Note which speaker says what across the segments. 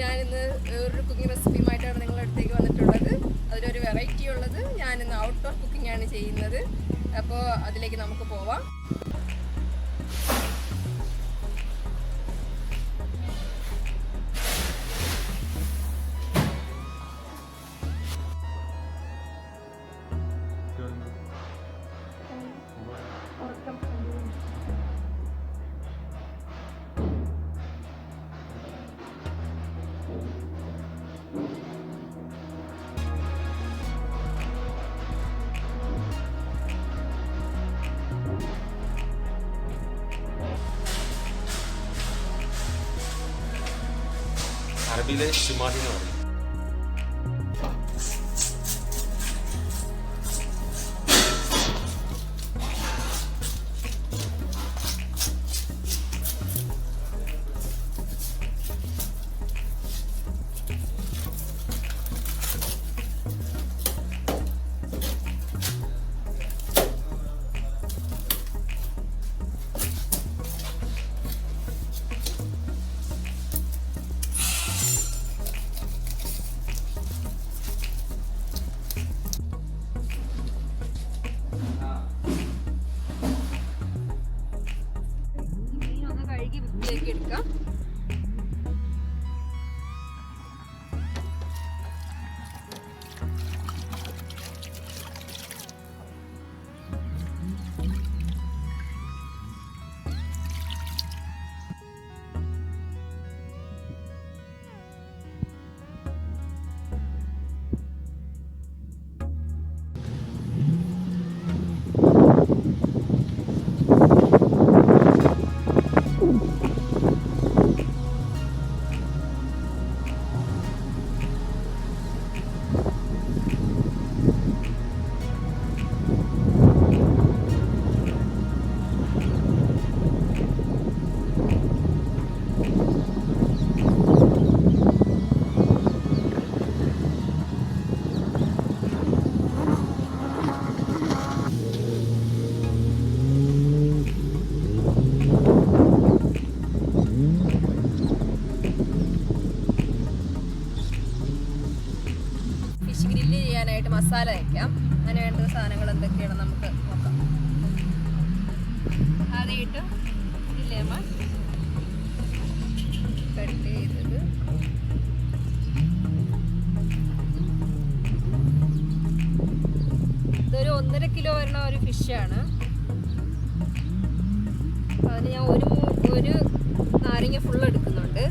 Speaker 1: ഞാനിന്ന് ഒരു കുക്കിംഗ് റെസിപ്പിയുമായിട്ടാണ് നിങ്ങളുടെ അടുത്തേക്ക് വന്നിട്ടുള്ളത്. അതിലൊരു വെറൈറ്റി ഉള്ളത് ഞാനിന്ന് ഔട്ട്ഡോർ കുക്കിംഗ് ആണ് ചെയ്യുന്നത്. അപ്പോൾ അതിലേക്ക് നമുക്ക് പോവാം.
Speaker 2: അറബിയിലെ ഷിമാഹി എന്ന് പറയും.
Speaker 1: എടുക്കാം. ഫിഷ് ഗ്രില്ല് ചെയ്യാനായിട്ട് മസാല വയ്ക്കാം. അതിന് വേണ്ട സാധനങ്ങൾ എന്തൊക്കെയാണ് നമുക്ക് നോക്കാം. ആദ്യമായിട്ട് ലെമൺ കട്ട് ചെയ്തത്, ഇതൊരു 1.5 കിലോ വരുന്ന ഒരു ഫിഷാണ്. അതിന് ഞാൻ ഒരു നാരങ്ങ ഫുള്ള് എടുക്കുന്നുണ്ട്.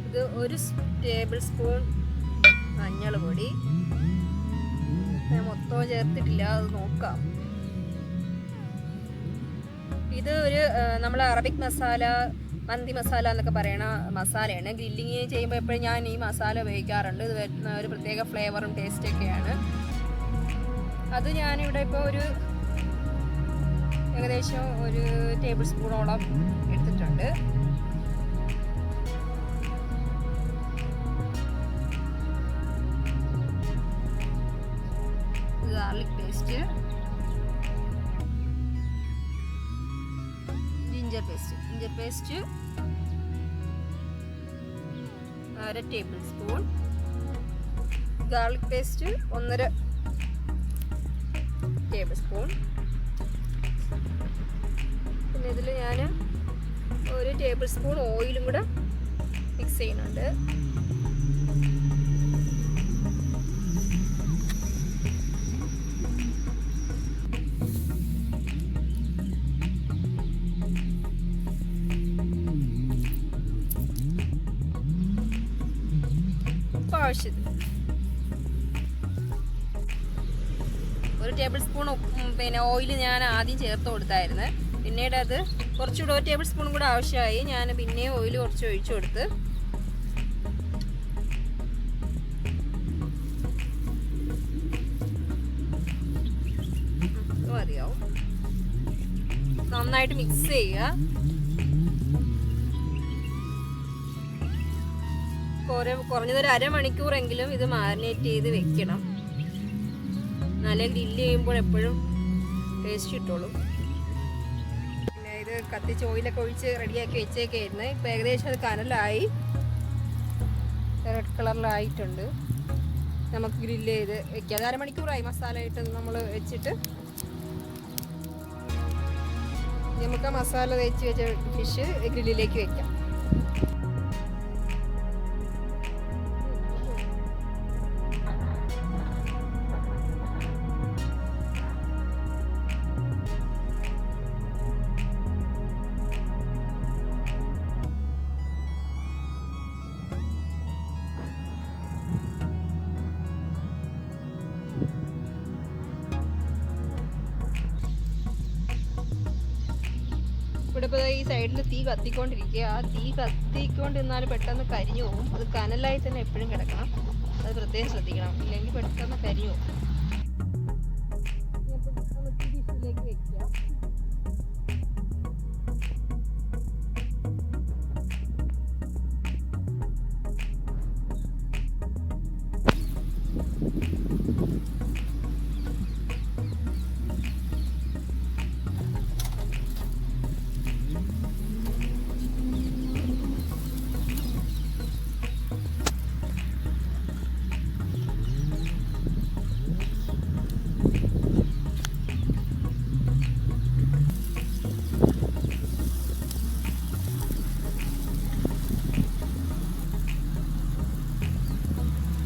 Speaker 1: ഇത് 1 ടേബിൾ സ്പൂൺ മഞ്ഞൾ പൊടി. ഞാൻ മൊത്തം ചേർത്തിട്ടില്ല, അത് നോക്കാം. ഇത് ഒരു നമ്മൾ അറബിക് മസാല, മന്തി മസാല എന്നൊക്കെ പറയണ മസാലയാണ്. ഗ്രില്ലിങ് ചെയ്യുമ്പോൾ എപ്പോഴും ഞാൻ ഈ മസാല ഉപയോഗിക്കാറുണ്ട്. ഇത് ഒരു പ്രത്യേക ഫ്ലേവറും ടേസ്റ്റൊക്കെയാണ്. അത് ഞാനിവിടെ ഇപ്പോൾ ഏകദേശം 1 ടേബിൾ സ്പൂണോളം എടുത്തിട്ടുണ്ട്. Garlic paste, ginger paste 1/2 table spoon, garlic paste 1.5 table spoon. പിന്നെ ഇതിൽ ഞാൻ 1 ടേബിൾ സ്പൂൺ ഓയിലും കൂടെ മിക്സ് ചെയ്യുന്നുണ്ട്. ആവശ്യത്തിന് 1 ടേബിൾ സ്പൂൺ പിന്നെ ഓയിൽ ഞാൻ ആദ്യം ചേർത്ത് കൊടുത്തായിരുന്നു. പിന്നീട് അത് കുറച്ചുകൂടെ 1 ടേബിൾ സ്പൂൺ കൂടെ ആവശ്യമായി. ഞാൻ പിന്നെ ഓയിൽ കുറച്ച് ഒഴിച്ചു കൊടുത്ത് നന്നായിട്ട് മിക്സ് ചെയ്യുക. കുറഞ്ഞതൊരു അരമണിക്കൂറെങ്കിലും ഇത് മാരിനേറ്റ് ചെയ്ത് വെക്കണം. നല്ല ഗ്രില്ല് ചെയ്യുമ്പോൾ എപ്പോഴും ടേസ്റ്റ് കിട്ടുള്ളൂ. പിന്നെ ഇത് കത്തിച്ച് ഓയിലൊക്കെ ഒഴിച്ച് റെഡിയാക്കി വെച്ചേക്കായിരുന്നു. ഇപ്പം ഏകദേശം അത് കനലായി, റെഡ് കളറിലായിട്ടുണ്ട്. നമുക്ക് ഗ്രില്ല് ചെയ്ത് വെക്കാം. അത് അരമണിക്കൂറായി മസാല ഇട്ട് നമ്മൾ വെച്ചിട്ട്. നമുക്ക് ആ മസാല തേച്ച് വെച്ച ഫിഷ് ഗ്രില്ലിലേക്ക് വെക്കാം. ഇവിടെ ഇപ്പോൾ ഈ സൈഡിൽ തീ കത്തിക്കൊണ്ടിരിക്കുക. ആ തീ കത്തിക്കൊണ്ടിരുന്നാൽ പെട്ടെന്ന് കരിഞ്ഞു പോകും. അത് കനലായി തന്നെ എപ്പോഴും കിടക്കണം. അത് പ്രത്യേകം ശ്രദ്ധിക്കണം, ഇല്ലെങ്കിൽ പെട്ടെന്ന് കരിഞ്ഞു പോകും. ഡിഷിലേക്ക് വെക്കുക.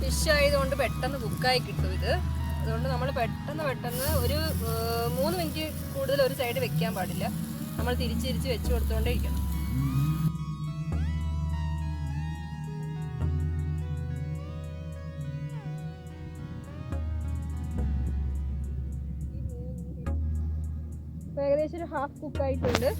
Speaker 1: ഫിഷ് ആയതുകൊണ്ട് പെട്ടെന്ന് കുക്കായി കിട്ടും ഇത്. അതുകൊണ്ട് നമ്മൾ പെട്ടെന്ന് ഒരു 3 മിനിറ്റ് കൂടുതൽ ഒരു സൈഡ് വെക്കാൻ പാടില്ല. നമ്മൾ തിരിച്ച് വെച്ച് കൊടുത്തുകൊണ്ടേ ഇരിക്കണം. ഏകദേശം ഒരു ഹാഫ് കുക്കായിട്ടുണ്ട്.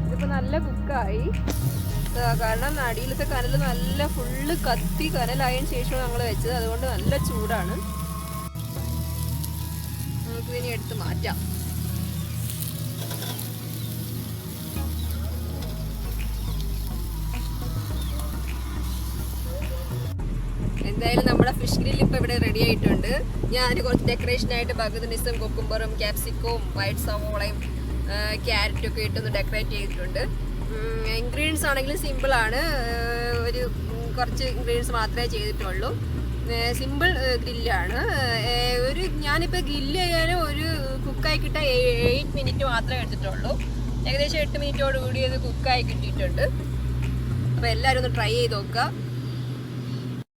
Speaker 1: ഇതിപ്പോൾ നല്ല കുക്കായി. കാരണം അടിയിലത്തെ കനൽ നല്ല ഫുള്ള് കത്തി കനലായതിനു ശേഷമാണ് ഞങ്ങൾ വെച്ചത്. അതുകൊണ്ട് നല്ല ചൂടാണ്. നമുക്കിതിനി എടുത്ത് മാറ്റാം. എന്തായാലും നമ്മുടെ ഫിഷ് ഗ്രിൽ ഇപ്പോൾ ഇവിടെ റെഡി ആയിട്ടുണ്ട്. ഞാൻ കുറച്ച് ഡെക്കറേഷനായിട്ട് ബഗുനിസും കുക്കുംബറും ക്യാപ്സിക്കവും വൈറ്റ് സവോളയും ക്യാരറ്റും ഒക്കെ ഇട്ടൊന്ന് ഡെക്കറേറ്റ് ചെയ്തിട്ടുണ്ട്. ഇൻഗ്രീഡിയൻസ് ആണെങ്കിലും സിമ്പിളാണ്. കുറച്ച് ഇൻഗ്രീഡിയൻസ് മാത്രമേ ചെയ്തിട്ടുള്ളൂ. സിമ്പിൾ ഗ്രില്ലാണ്. ഞാനിപ്പോൾ ഗ്രില്ല് ചെയ്യാൻ ഒരു കുക്കായി കിട്ടാൻ 8 മിനിറ്റ് മാത്രമേ എടുത്തിട്ടുള്ളൂ. ഏകദേശം 8 മിനിറ്റോട് കൂടി അത് കുക്കായി കിട്ടിയിട്ടുണ്ട്. അപ്പോൾ എല്ലാവരും ഒന്ന് ട്രൈ ചെയ്ത് നോക്കുക.